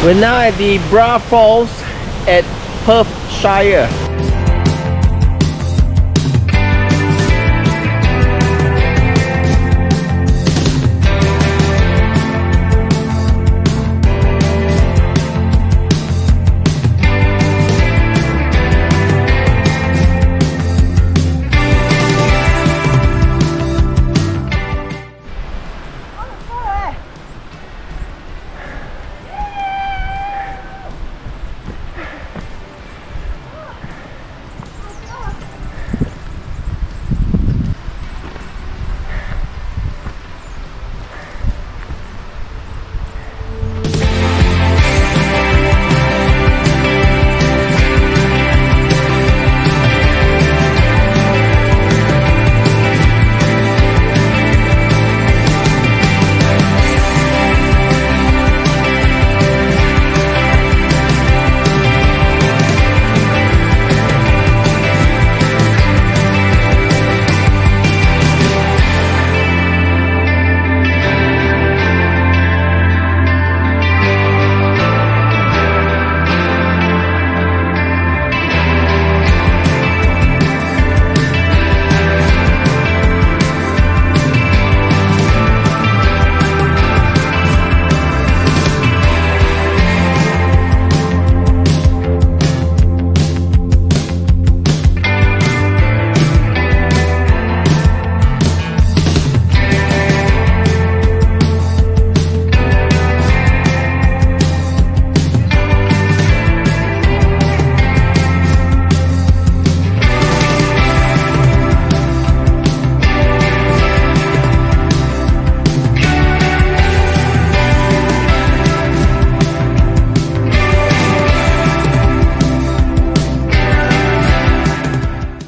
We're now at the Bruar Falls at Perthshire.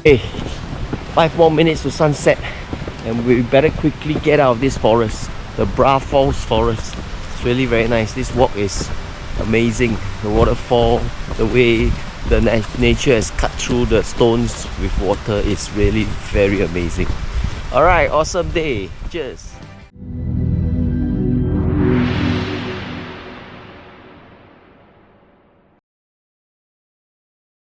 Hey, 5 more minutes to sunset and we better quickly get out of this forest, the Bruar Falls forest. It's really very nice. This walk is amazing. The waterfall, the way the nature has cut through the stones with water is really very amazing. Alright, awesome day. Cheers.